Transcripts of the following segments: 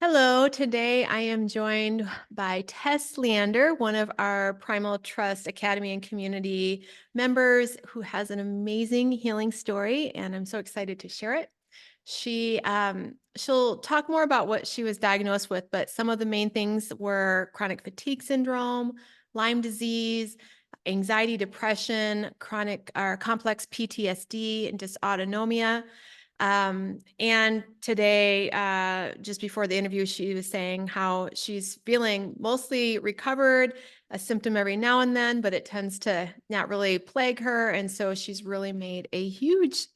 Hello, today I am joined by Tess Leander, one of our Primal Trust Academy and community members who has an amazing healing story, and I'm so excited to share it. She'll talk more about what she was diagnosed with, but some of the main things were chronic fatigue syndrome, Lyme disease, anxiety, depression, chronic or complex PTSD, and dysautonomia. And today, just before the interview, she was saying how she's feeling mostly recovered, a symptom every now and then, but it tends to not really plague her. And so she's really made a huge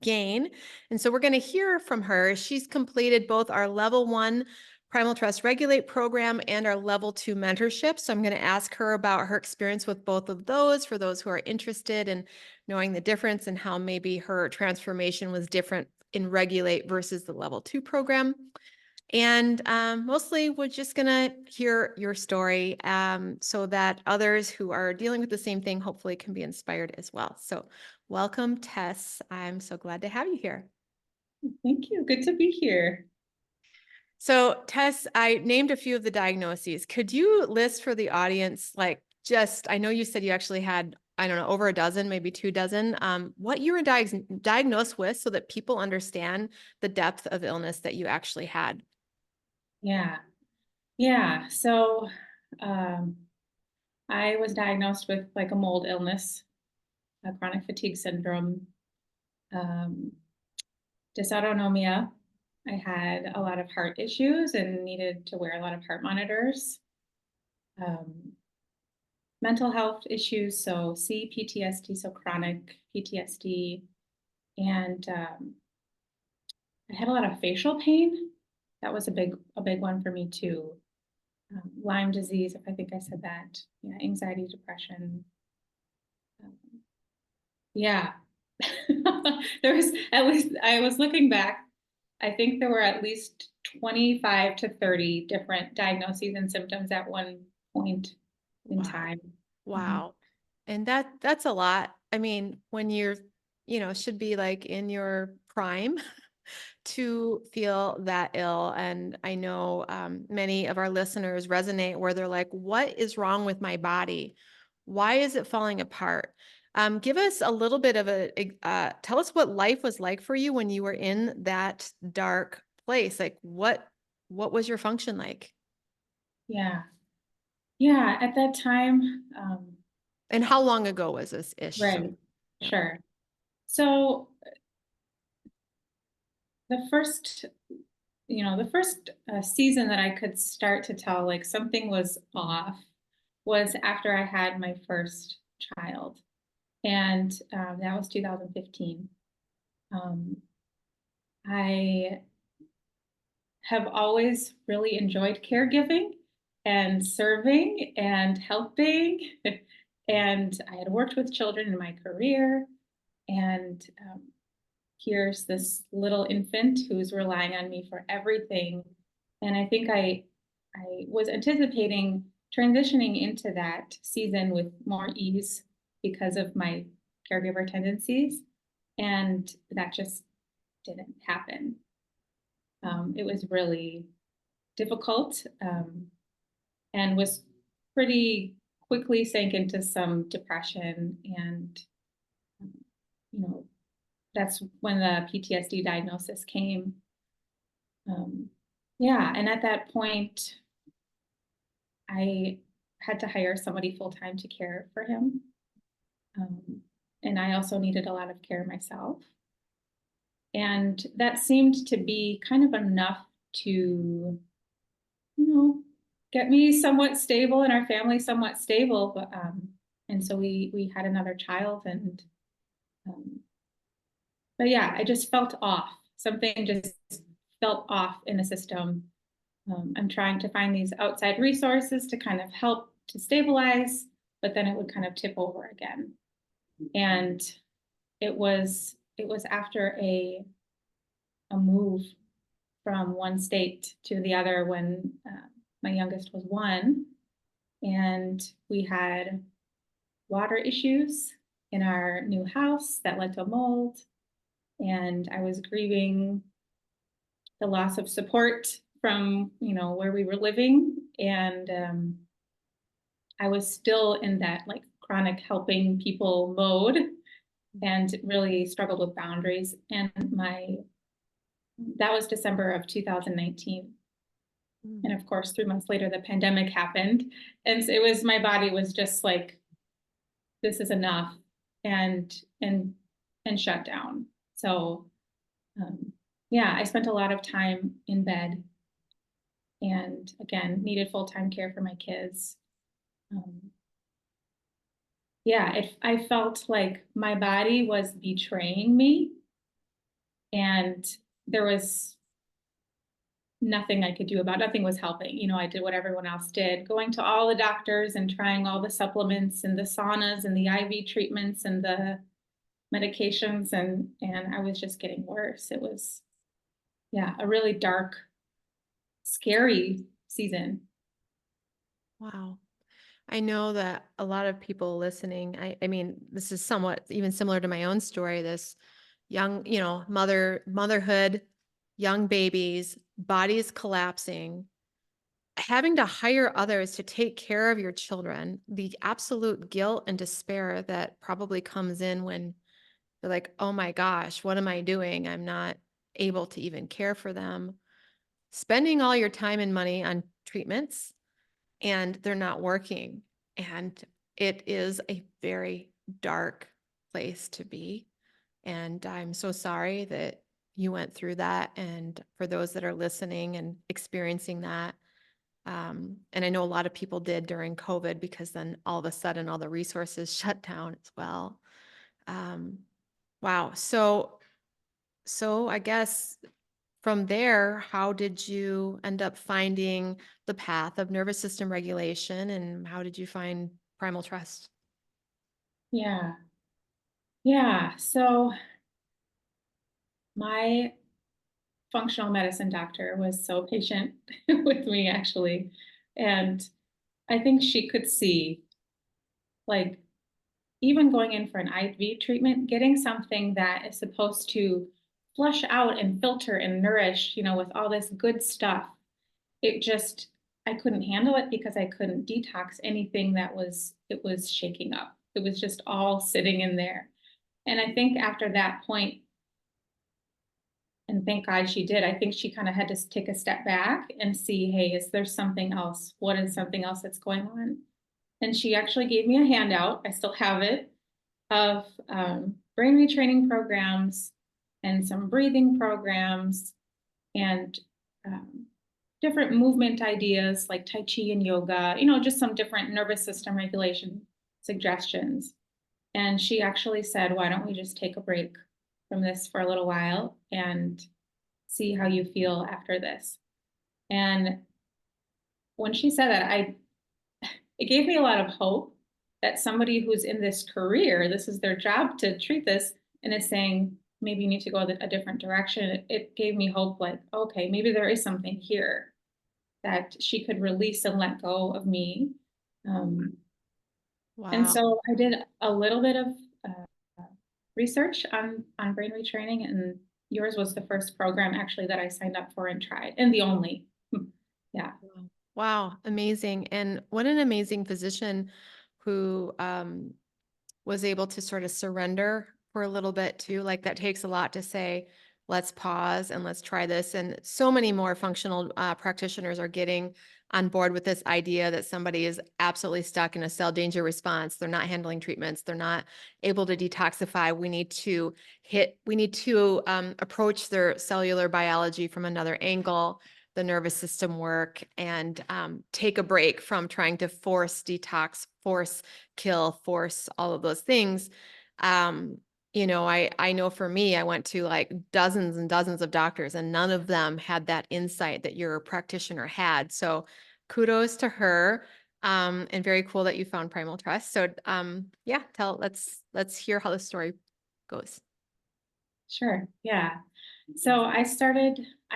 gain. And so we're going to hear from her. She's completed both our level 1 Primal Trust Regulate program and our level 2 mentorship. So I'm going to ask her about her experience with both of those for those who are interested in knowing the difference and how maybe her transformation was different in Regulate versus the level 2 program. And mostly we're just going to hear your story so that others who are dealing with the same thing hopefully can be inspired as well. So welcome, Tess. I'm so glad to have you here. Thank you. Good to be here. So Tess, I named a few of the diagnoses. Could you list for the audience, I know you said you actually had, I don't know, over a dozen, maybe 2 dozen, what you were diagnosed with so that people understand the depth of illness that you actually had? Yeah. Yeah. So um, I was diagnosed with like a mold illness, a chronic fatigue syndrome, um, dysautonomia. I had a lot of heart issues and needed to wear a lot of heart monitors. Um, Mental health issues, so C-PTSD, so chronic PTSD. And I had a lot of facial pain. That was a big one for me too. Lyme disease, if I think I said that. Yeah, anxiety, depression. Um, yeah. There was at least, I was looking back, I think there were at least 25 to 30 different diagnoses and symptoms at one point in Wow. time. Mhm. Wow. And that's a lot. I mean, when you're, should be like in your prime to feel that ill. And I know many of our listeners resonate where they're like, what is wrong with my body? Why is it falling apart? Give us a little bit of tell us what life was like for you when you were in that dark place. Like what was your function like? Yeah. Yeah. At that time, And how long ago was this ish? So, right. yeah. Sure. So the first, the first season that I could start to tell like something was off was after I had my first child. And that was 2015. Um, I have always really enjoyed caregiving and serving and helping. And I had worked with children in my career. And here's this little infant who's relying on me for everything. And I think I was anticipating transitioning into that season with more ease because of my caregiver tendencies. And that just didn't happen. It was really difficult and was pretty quickly sank into some depression. And, um, you know, that's when the PTSD diagnosis came. Um, yeah. And at that point, I had to hire somebody full time to care for him. Um, and I also needed a lot of care myself. And that seemed to be kind of enough to, get me somewhat stable and our family somewhat stable. And so we had another child, and um, but yeah, I just felt off. Something just felt off in the system. I'm trying to find these outside resources to kind of help to stabilize, but then it would kind of tip over again. And it was after a move from one state to the other when my youngest was 1, and we had water issues in our new house that led to mold, and I was grieving the loss of support from, where we were living. And I was still in that like chronic helping people mode and really struggled with boundaries. And that was December of 2019. And of course, 3 months later, the pandemic happened. And so my body was just like, this is enough, and shut down. So, yeah, I spent a lot of time in bed, and again, needed full-time care for my kids. Yeah, I felt like my body was betraying me, and there was nothing I could do about it. Nothing was helping. I did what everyone else did, going to all the doctors and trying all the supplements and the saunas and the IV treatments and the medications, and I was just getting worse. It was, yeah, a really dark, scary season. Wow. I know that a lot of people listening, I mean, this is somewhat even similar to my own story, this young, motherhood, young babies, bodies collapsing, having to hire others to take care of your children, the absolute guilt and despair that probably comes in when you're like, oh my gosh, what am I doing? I'm not able to even care for them. Spending all your time and money on treatments and they're not working. And it is a very dark place to be. And I'm so sorry that you went through that. And for those that are listening and experiencing that, and I know a lot of people did during COVID, because then all of a sudden all the resources shut down as well. Wow. So I guess from there, how did you end up finding the path of nervous system regulation, and how did you find Primal Trust? Yeah. Yeah. So my functional medicine doctor was so patient with me, actually. And I think she could see, like, even going in for an IV treatment, getting something that is supposed to flush out and filter and nourish, with all this good stuff. I couldn't handle it because I couldn't detox anything it was shaking up. It was just all sitting in there. And I think after that point, and thank God she did, I think she kind of had to take a step back and see, hey, is there something else? What is something else that's going on? And she actually gave me a handout, I still have it, of brain retraining programs and some breathing programs and different movement ideas like Tai Chi and yoga, just some different nervous system regulation suggestions. And she actually said, why don't we just take a break from this for a little while and see how you feel after this? And when she said that, it gave me a lot of hope that somebody who's in this career, this is their job to treat this, and is saying, maybe you need to go a different direction. It gave me hope, like, okay, maybe there is something here that she could release and let go of me. Wow. And so I did a little bit of research on brain retraining, and yours was the first program actually that I signed up for and tried, and the only. Yeah. Wow. Amazing. And what an amazing physician who was able to sort of surrender for a little bit too. Like, that takes a lot to say, let's pause and let's try this. And so many more functional practitioners are getting on board with this idea that somebody is absolutely stuck in a cell danger response. They're not handling treatments. They're not able to detoxify. We need to approach their cellular biology from another angle, the nervous system work, and take a break from trying to force detox, force kill, force all of those things. I know for me, I went to like dozens and dozens of doctors, and none of them had that insight that your practitioner had. So kudos to her. And very cool that you found Primal Trust. So yeah, let's hear how the story goes. Sure. Yeah. So I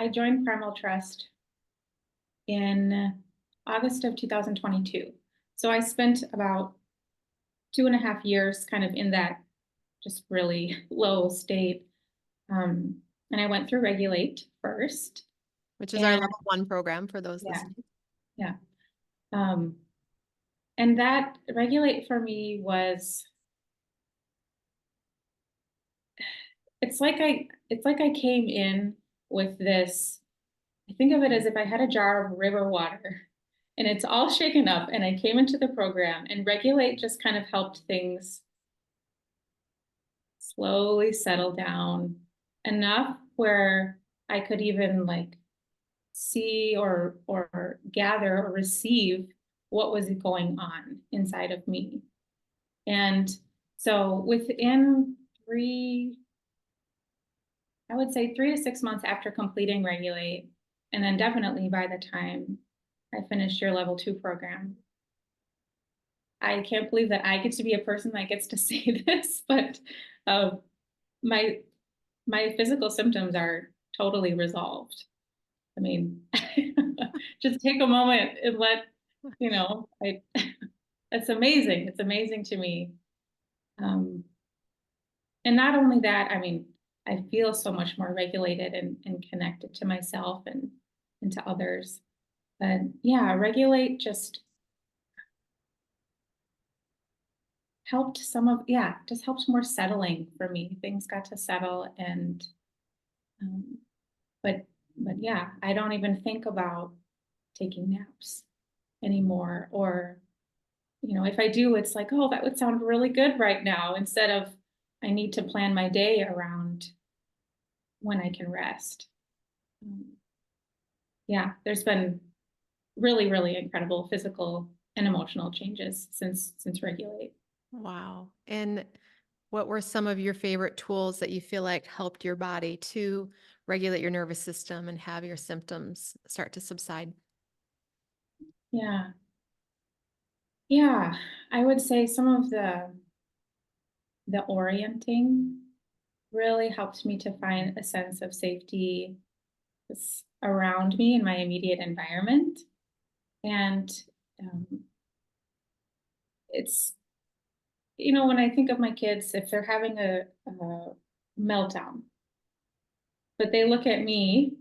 joined Primal Trust in August of 2022. So I spent about 2.5 years kind of in that just really low state. And I went through Regulate first. which is our level 1 program for those Yeah. listening. Yeah. And that Regulate for me was, it's like I came in with this, I think of it as if I had a jar of river water and it's all shaken up, and I came into the program, and Regulate just kind of helped things slowly settle down enough where I could even like see or gather or receive what was going on inside of me. And so within I would say 3 to 6 months after completing Regulate, and then definitely by the time I finished your level 2 program, I can't believe that I get to be a person that gets to say this, but uh, my my physical symptoms are totally resolved. I mean, just take a moment and let, it's amazing. It's amazing to me. Um, and not only that, I mean, I feel so much more regulated and connected to myself and to others. But yeah, Regulate just helped just helped more settling for me. Things got to settle, and um, but yeah, I don't even think about taking naps anymore. Or, if I do, it's like, oh, that would sound really good right now, instead of I need to plan my day around when I can rest. Yeah, there's been really, really incredible physical and emotional changes since Regulate. Wow. And what were some of your favorite tools that you feel like helped your body to regulate your nervous system and have your symptoms start to subside? Yeah. Yeah. I would say some of the orienting really helped me to find a sense of safety around me in my immediate environment. And um, it's, when I think of my kids, if they're having a meltdown, but they look at me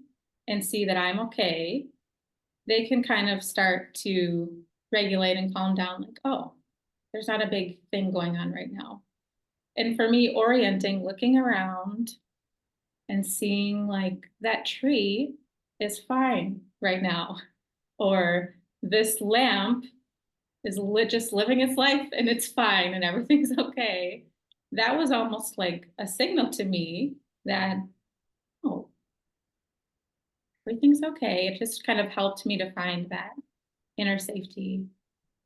and see that I'm okay, they can kind of start to regulate and calm down, like, oh, there's not a big thing going on right now. And for me, orienting, looking around and seeing like that tree is fine right now, or this lamp is just living its life and it's fine and everything's okay. That was almost like a signal to me that, oh, everything's okay. It just kind of helped me to find that inner safety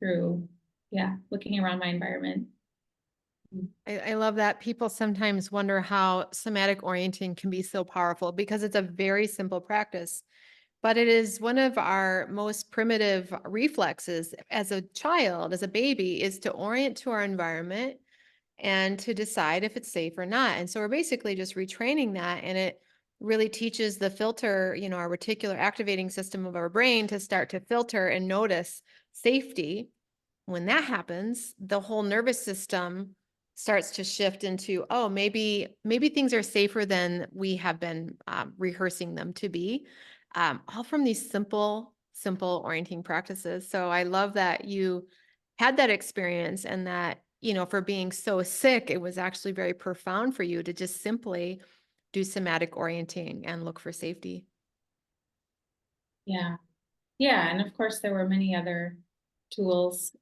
through, looking around my environment. I love that. People sometimes wonder how somatic orienting can be so powerful because it's a very simple practice, but it is one of our most primitive reflexes as a child, as a baby, is to orient to our environment and to decide if it's safe or not. And so we're basically just retraining that, and it really teaches the filter, our reticular activating system of our brain to start to filter and notice safety. When that happens, the whole nervous system starts to shift into, oh, maybe things are safer than we have been rehearsing them to be, all from these simple orienting practices. So I love that you had that experience, and that, for being so sick, it was actually very profound for you to just simply do somatic orienting and look for safety. Yeah. Yeah. And of course, there were many other tools.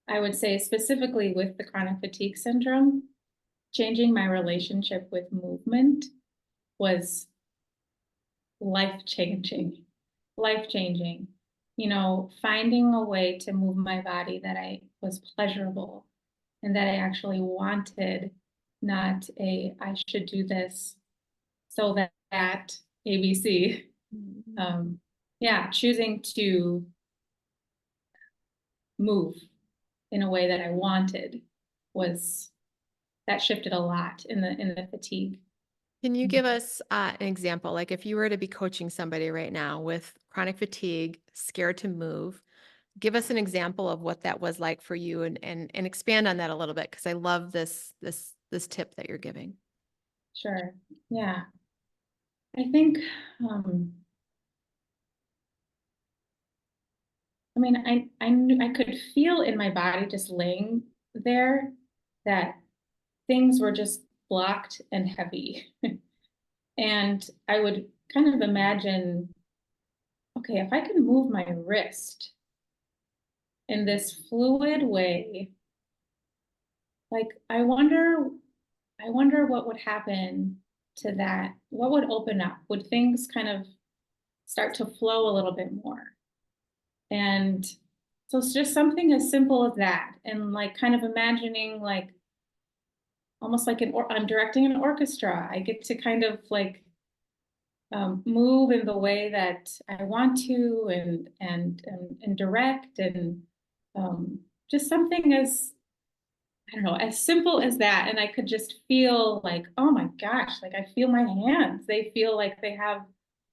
I would say specifically with the chronic fatigue syndrome, changing my relationship with movement was life changing, life changing. Finding a way to move my body that I was pleasurable and that I actually wanted, not I should do this so that ABC. Choosing to move in a way that I wanted that shifted a lot in the fatigue. Can you give us an example? Like if you were to be coaching somebody right now with chronic fatigue, scared to move, give us an example of what that was like for you, and expand on that a little bit, because I love this tip that you're giving. Sure. Yeah. I think, I memean, I could feel in my body just laying there that things were just blocked and heavy. And I would kind of imagine, okay, if I can move my wrist in this fluid way, like I wonder what would happen to that. What would open up? Would things kind of start to flow a little bit more? And so it's just something as simple as that. And like kind of imagining like almost like I'm directing an orchestra. I get to kind of like move in the way that I want to and direct and just something as I don't know, as simple as that. And I could just feel like, oh my gosh, like I feel my hands. They feel like they have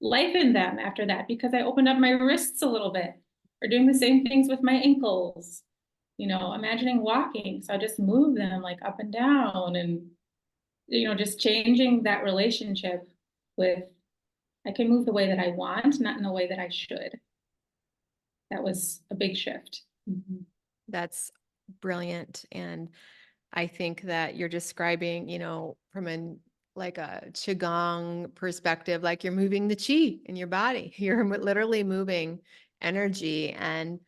life in them after that because I opened up my wrists a little bit or doing the same things with my ankles, imagining walking. So I just move them like up and down and, just changing that relationship with, I can move the way that I want, not in the way that I should. That was a big shift. Mm-hmm. That's brilliant. And I think that you're describing, from like a qigong perspective, like you're moving the chi in your body. You're literally moving energy and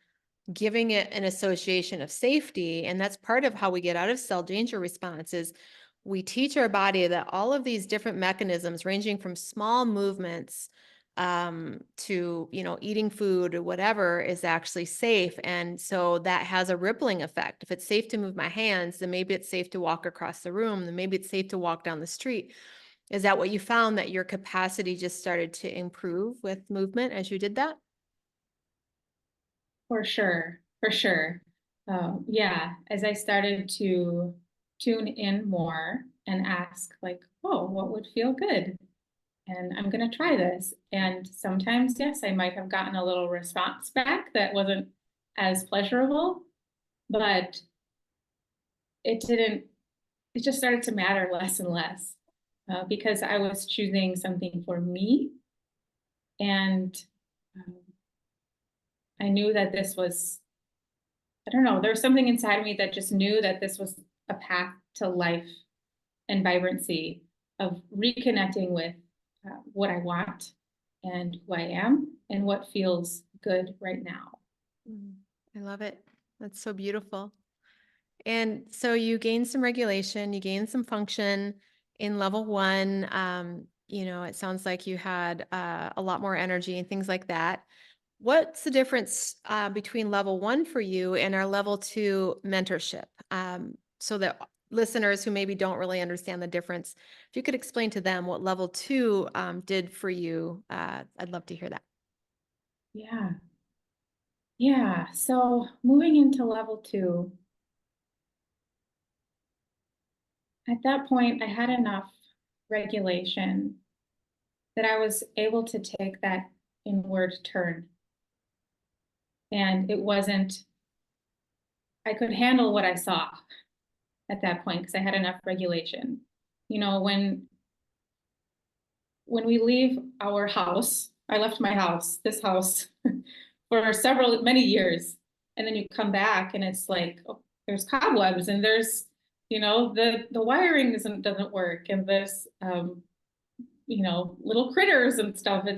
giving it an association of safety. And that's part of how we get out of cell danger responses. We teach our body that all of these different mechanisms, ranging from small movements to, eating food or whatever, is actually safe. And so that has a rippling effect. If it's safe to move my hands, then maybe it's safe to walk across the room. Then maybe it's safe to walk down the street. Is that what you found, that your capacity just started to improve with movement as you did that? For sure, for sure. Yeah, as I started to tune in more and ask, like, oh, what would feel good? And I'm going to try this. And sometimes, yes, I might have gotten a little response back that wasn't as pleasurable, but it didn't, it just started to matter less and less because I was choosing something for me. And um, I knew that this was, I don't know, there was something inside me that just knew that this was a path to life and vibrancy of reconnecting with what I want and who I am and what feels good right now. I love it. That's so beautiful. And so you gained some regulation, you gained some function in level 1. It sounds like you had a lot more energy and things like that. What's the difference between level 1 for you and our level 2 mentorship? So that listeners who maybe don't really understand the difference, if you could explain to them what level 2 did for you, I'd love to hear that. Yeah. Yeah. So moving into level 2, at that point, I had enough regulation that I was able to take that inward turn. And it wasn't, I could handle what I saw at that point because I had enough regulation. When we leave our house, I left my house, this house, for many years. And then you come back and it's like, oh, there's cobwebs and there's, the wiring doesn't work. And there's, little critters and stuff.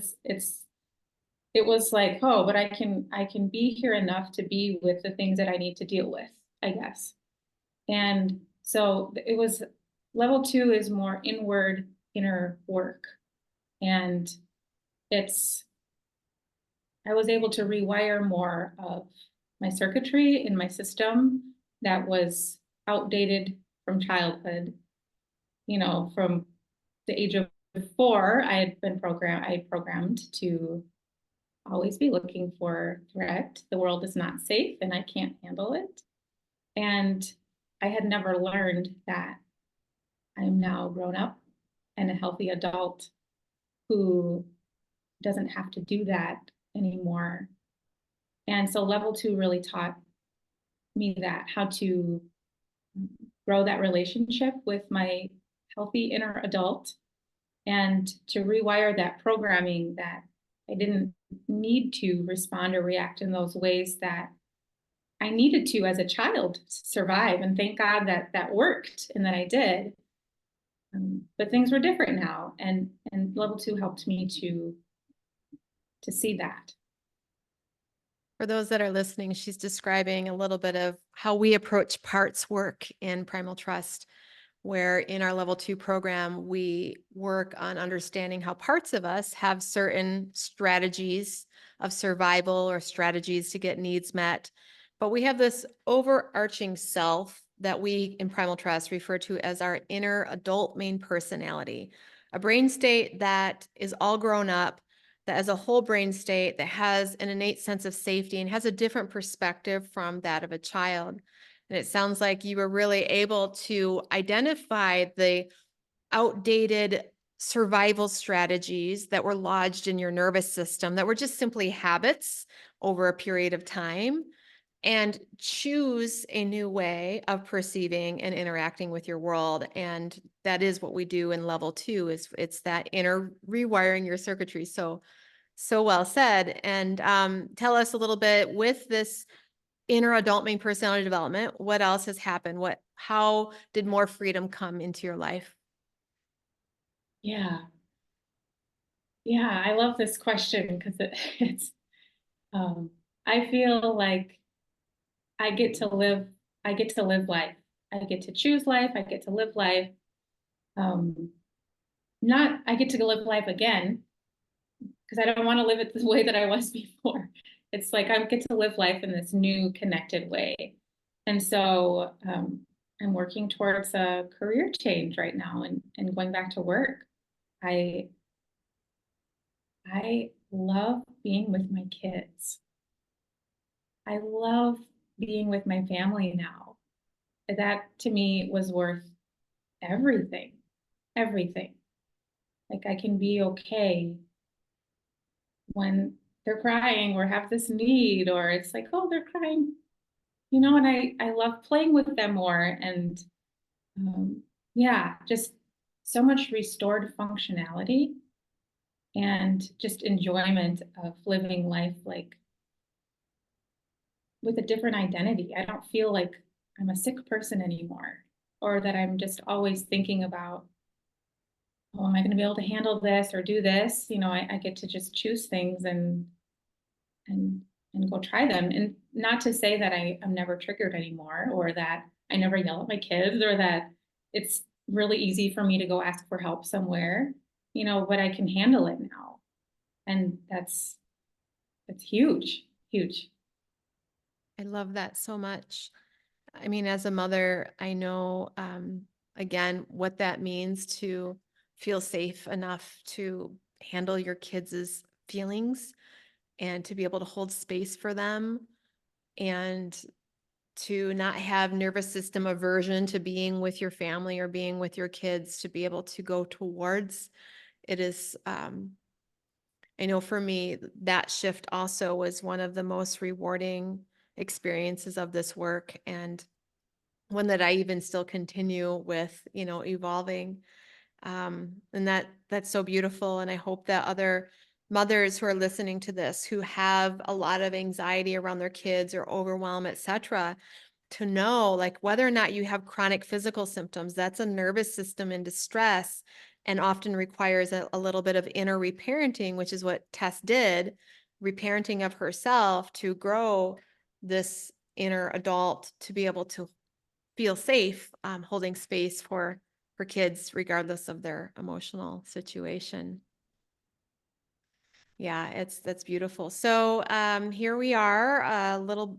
It was like, oh, but I can be here enough to be with the things that I need to deal with, I guess. And so it was, level 2 is more inward, inner work. And I was able to rewire more of my circuitry in my system that was outdated from childhood. From the age of 4, I programmed to always be looking for threat. The world is not safe and I can't handle it. And I had never learned that I'm now grown up and a healthy adult who doesn't have to do that anymore. And so level 2 really taught me that, how to grow that relationship with my healthy inner adult and to rewire that programming that I didn't need to respond or react in those ways that I needed to as a child to survive. And thank God that that worked and that I did. But things were different now, and level 2 helped me to see that. For those that are listening, she's describing a little bit of how we approach parts work in Primal Trust, where in our level 2 program, we work on understanding how parts of us have certain strategies of survival or strategies to get needs met. But we have this overarching self that we in Primal Trust refer to as our inner adult main personality, a brain state that is all grown up, that has a whole brain state, that has an innate sense of safety and has a different perspective from that of a child. And it sounds like you were really able to identify the outdated survival strategies that were lodged in your nervous system that were just simply habits over a period of time, and choose a new way of perceiving and interacting with your world. And that is what we do in level 2, is it's that inner rewiring your circuitry. So well said. And tell us a little bit with this inner adult main personality development, what else has happened? How did more freedom come into your life? Yeah. Yeah, I love this question because it's I feel like I get to live I get to live life. I get to choose life, I get to live life. Um Not I get to live life again because I don't want to live it the way that I was before. It's like I get to live life in this new connected way. And so I'm working towards a career change right now and going back to work. I I love being with my kids. I love being with my family now. That to me was worth everything. Everything. Like I can be okay when they're crying or have this need, or it's like, oh, they're crying, and I love playing with them more. And yeah, just so much restored functionality and just enjoyment of living life like with a different identity. I don't feel like I'm a sick person anymore, or that I'm just always thinking about, oh, am I going to be able to handle this or do this? I get to just choose things and and go try them. And not to say that I'm never triggered anymore, or that I never yell at my kids, or that it's really easy for me to go ask for help somewhere, but I can handle it now. And that's huge, huge. I love that so much. I mean, as a mother, I know, again, what that means to feel safe enough to handle your kids' feelings and to be able to hold space for them, and to not have nervous system aversion to being with your family or being with your kids, to be able to go towards it is. I know for me, that shift also was one of the most rewarding experiences of this work, and one that I even still continue with, evolving. And that's so beautiful. And I hope that other mothers who are listening to this, who have a lot of anxiety around their kids or overwhelm, etc., to know, like, whether or not you have chronic physical symptoms, that's a nervous system in distress, and often requires a little bit of inner reparenting, which is what Tess did, reparenting of herself to grow this inner adult to be able to feel safe, holding space for kids regardless of their emotional situation. Yeah, that's beautiful. So here we are, a little,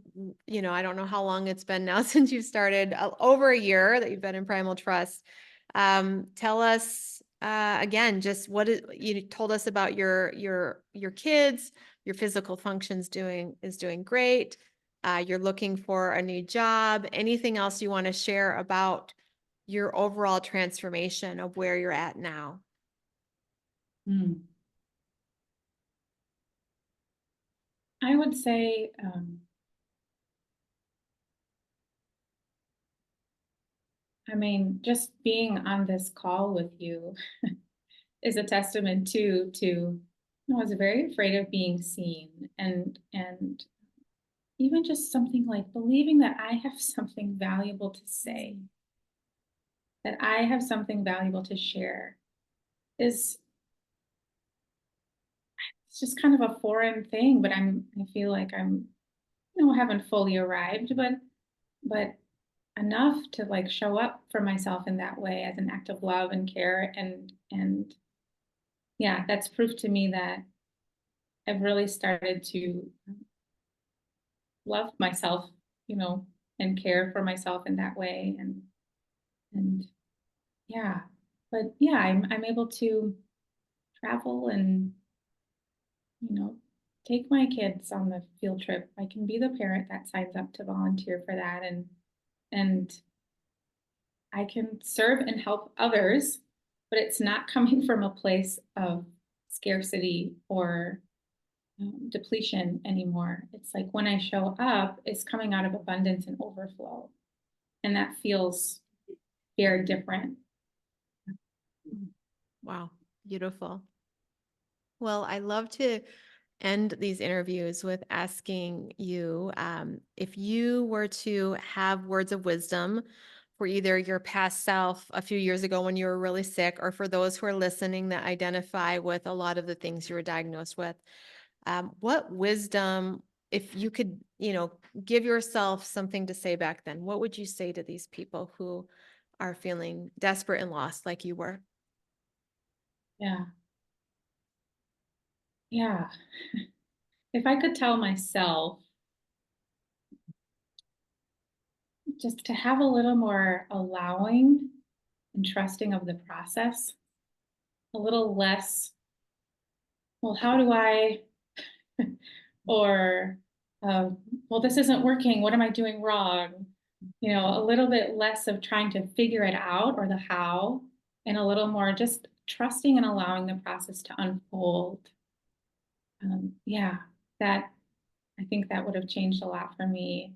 I don't know how long it's been now since you started, over a year that you've been in Primal Trust. Tell us again, just you told us about your kids, your physical functions is doing great. You're looking for a new job. Anything else you want to share about your overall transformation of where you're at now? Mm. I would say I mean, just being on this call with you is a testament to, I was very afraid of being seen, and even just something like believing that I have something valuable to say, that I have something valuable to share is it's just kind of a foreign thing, but I feel like I'm, haven't fully arrived, but enough to like show up for myself in that way as an act of love and care, and yeah, that's proof to me that I've really started to love myself, and care for myself in that way, and yeah, but yeah, I'm able to travel and, you know, take my kids on the field trip. I can be the parent that signs up to volunteer for that, and I can serve and help others, but it's not coming from a place of scarcity or depletion anymore. It's like when I show up, it's coming out of abundance and overflow. And that feels very different. Wow, beautiful. Well, I love to end these interviews with asking you if you were to have words of wisdom for either your past self a few years ago when you were really sick, or for those who are listening that identify with a lot of the things you were diagnosed with. What wisdom, if you could, give yourself something to say back then, what would you say to these people who are feeling desperate and lost like you were? Yeah. Yeah. If I could tell myself just to have a little more allowing and trusting of the process, a little less, well, how do I, or, well, this isn't working. What am I doing wrong? A little bit less of trying to figure it out or the how, and a little more just trusting and allowing the process to unfold. Yeah, that I think that would have changed a lot for me.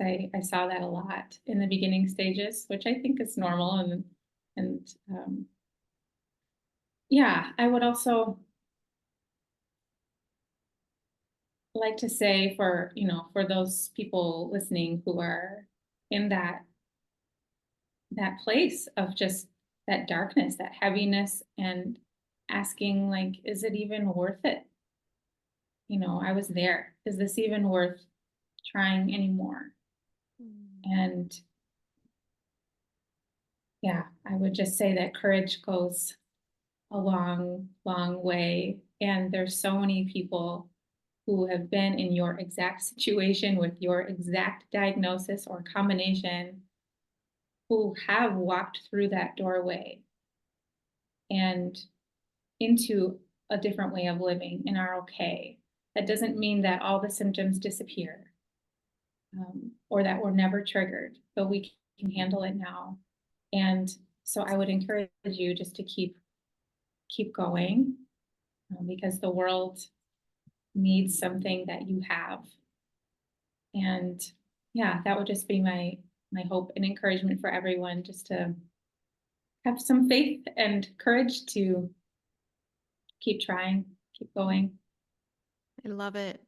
I saw that a lot in the beginning stages, which I think is normal, and yeah, I would also like to say for those people listening who are in that place of just that darkness, that heaviness, and asking like, is it even worth it? I was there. Is this even worth trying anymore? And yeah, I would just say that courage goes a long, long way. And there's so many people who have been in your exact situation with your exact diagnosis or combination who have walked through that doorway and into a different way of living and are okay. That doesn't mean that all the symptoms disappear, or that we're never triggered, but we can handle it now. And so I would encourage you just to keep going, because the world needs something that you have. And yeah, that would just be my hope and encouragement for everyone, just to have some faith and courage to keep trying, keep going. I love it.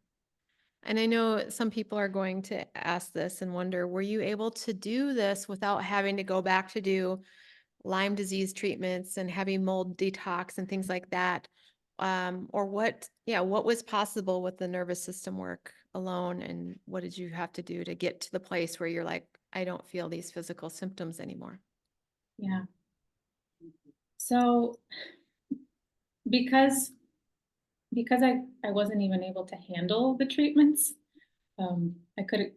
And I know some people are going to ask this and wonder, were you able to do this without having to go back to do Lyme disease treatments and heavy mold detox and things like that? Or what was possible with the nervous system work alone? And what did you have to do to get to the place where you're like, I don't feel these physical symptoms anymore? Yeah. So because I wasn't even able to handle the treatments, I couldn't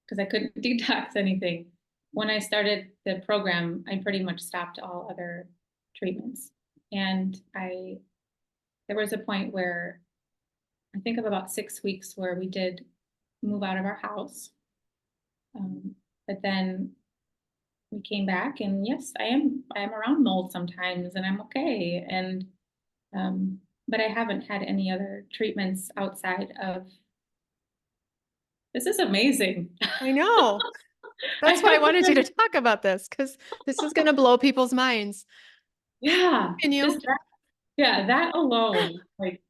because I couldn't detox anything. When I started the program, I pretty much stopped all other treatments. And there was a point where I think of about 6 weeks where we did move out of our house. But then we came back, and yes, I am around mold sometimes, and I'm okay. And but I haven't had any other treatments outside of. This is amazing. I know. That's why I wanted you to talk about this, because this is going to blow people's minds. Yeah, Can you? Yeah, that alone, like,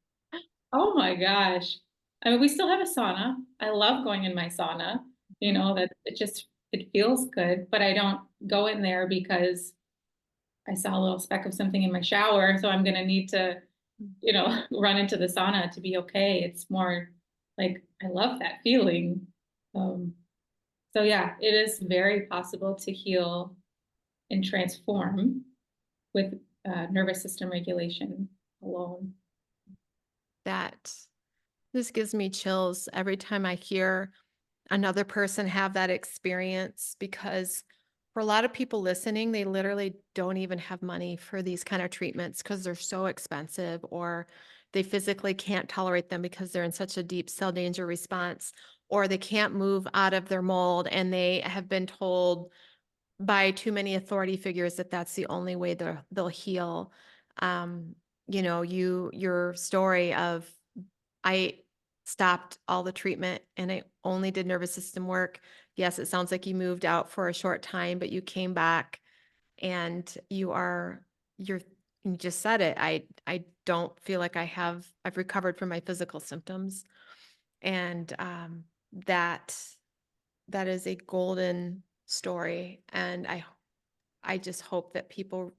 oh my gosh. I mean, we still have a sauna. I love going in my sauna, Mhm. that it feels good, but I don't go in there because I saw a little speck of something in my shower, so I'm gonna need to, run into the sauna to be okay. It's more like I love that feeling. Um, so yeah, it is very possible to heal and transform with nervous system regulation alone. That this gives me chills every time I hear another person have that experience because for a lot of people listening, they literally don't even have money for these kind of treatments because they're so expensive or they physically can't tolerate them because they're in such a deep cell danger response or they can't move out of their mold and they have been told by too many authority figures that that's the only way they'll heal. Um, your story of I stopped all the treatment and I only did nervous system work. Yes, it sounds like you moved out for a short time, but you came back and you're you just said it. I don't feel like I've recovered from my physical symptoms. And that that is a golden story. And I just hope that people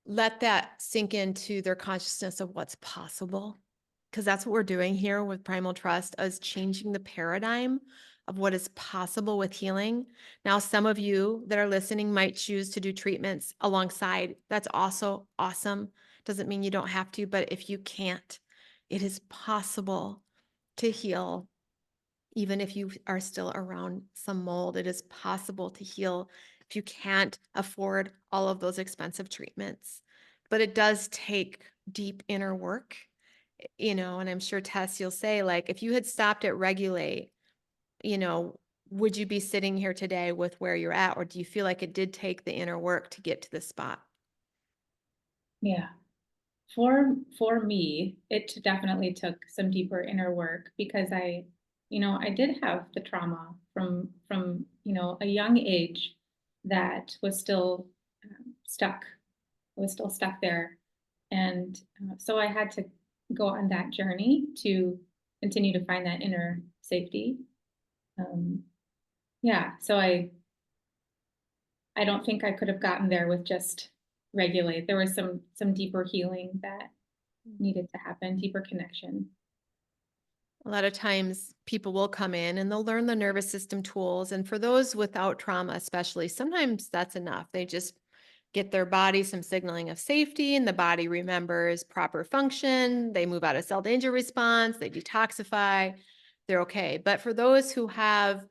let that sink into their consciousness of what's possible because that's what we're doing here with Primal Trust is changing the paradigm of what is possible with healing. Now, some of you that are listening might choose to do treatments alongside. That's also awesome. Doesn't mean you don't have to, but if you can't, it is possible to heal. Even if you are still around some mold, it is possible to heal if you can't afford all of those expensive treatments. But it does take deep inner work, and I'm sure Tess, you'll say, like, if you had stopped at Regulate, you know, would you be sitting here today with where you're at? Or do you feel like it did take the inner work to get to this spot? Yeah. For me, it definitely took some deeper inner work because I did have the trauma from a young age that was still stuck. Was still stuck there, and so I had to go on that journey to continue to find that inner safety. Um, yeah, so I don't think I could have gotten there with just Regulate. There was some deeper healing that needed to happen, deeper connection. A lot of times people will come in and they'll learn the nervous system tools. And for those without trauma, especially, sometimes that's enough. They just get their body some signaling of safety and the body remembers proper function. They move out of cell danger response, they detoxify, they're okay. But for those who have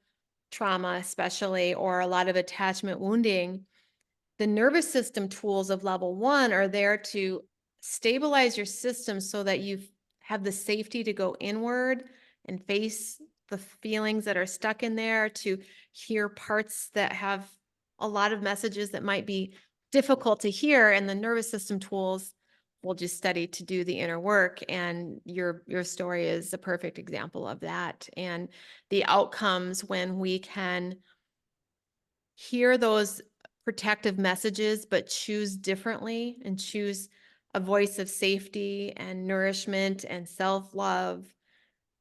trauma, especially, or a lot of attachment wounding, the nervous system tools of level 1 are there to stabilize your system so that you have the safety to go inward and face the feelings that are stuck in there, to hear parts that have a lot of messages that might be difficult to hear. And the nervous system tools will just study to do the inner work. And your story is a perfect example of that. And the outcomes when we can hear those protective messages, but choose differently and choose a voice of safety and nourishment and self-love,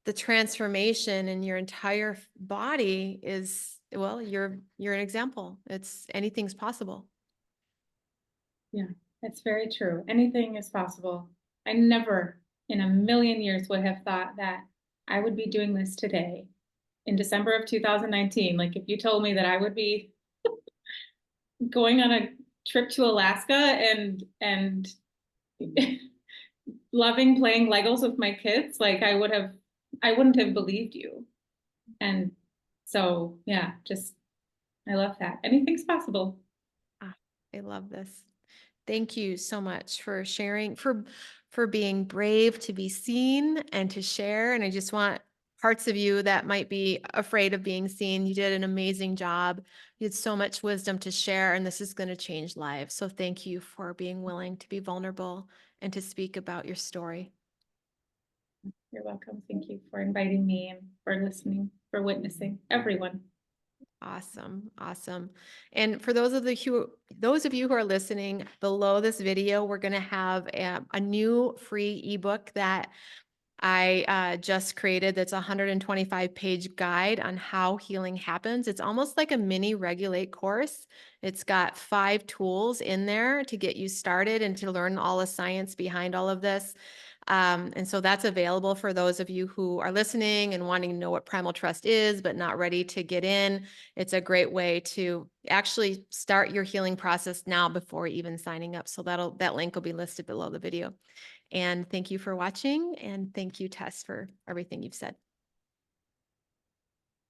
the transformation in your entire body is, well, you're an example. It's anything's possible. Yeah, that's very true. Anything is possible. I never in a million years would have thought that I would be doing this today in December of 2019. Like if you told me that I would be going on a trip to Alaska and loving playing Legos with my kids, like I wouldn't have believed you. And so yeah, just I love that. Anything's possible. Ah, I love this. Thank you so much for sharing, for being brave to be seen and to share. And I just want parts of you that might be afraid of being seen. You did an amazing job. You had so much wisdom to share, and this is going to change lives. So thank you for being willing to be vulnerable and to speak about your story. You're welcome. Thank you for inviting me and for listening, for witnessing, everyone. Awesome. Awesome. And for those of you who are listening, below this video, we're going to have a new free ebook that I just created. That's a 125-page guide on how healing happens. It's almost like a mini Regulate course. It's got 5 tools in there to get you started and to learn all the science behind all of this. And so that's available for those of you who are listening and wanting to know what Primal Trust is, but not ready to get in. It's a great way to actually start your healing process now before even signing up. So that link will be listed below the video. And thank you for watching. And thank you, Tess, for everything you've said.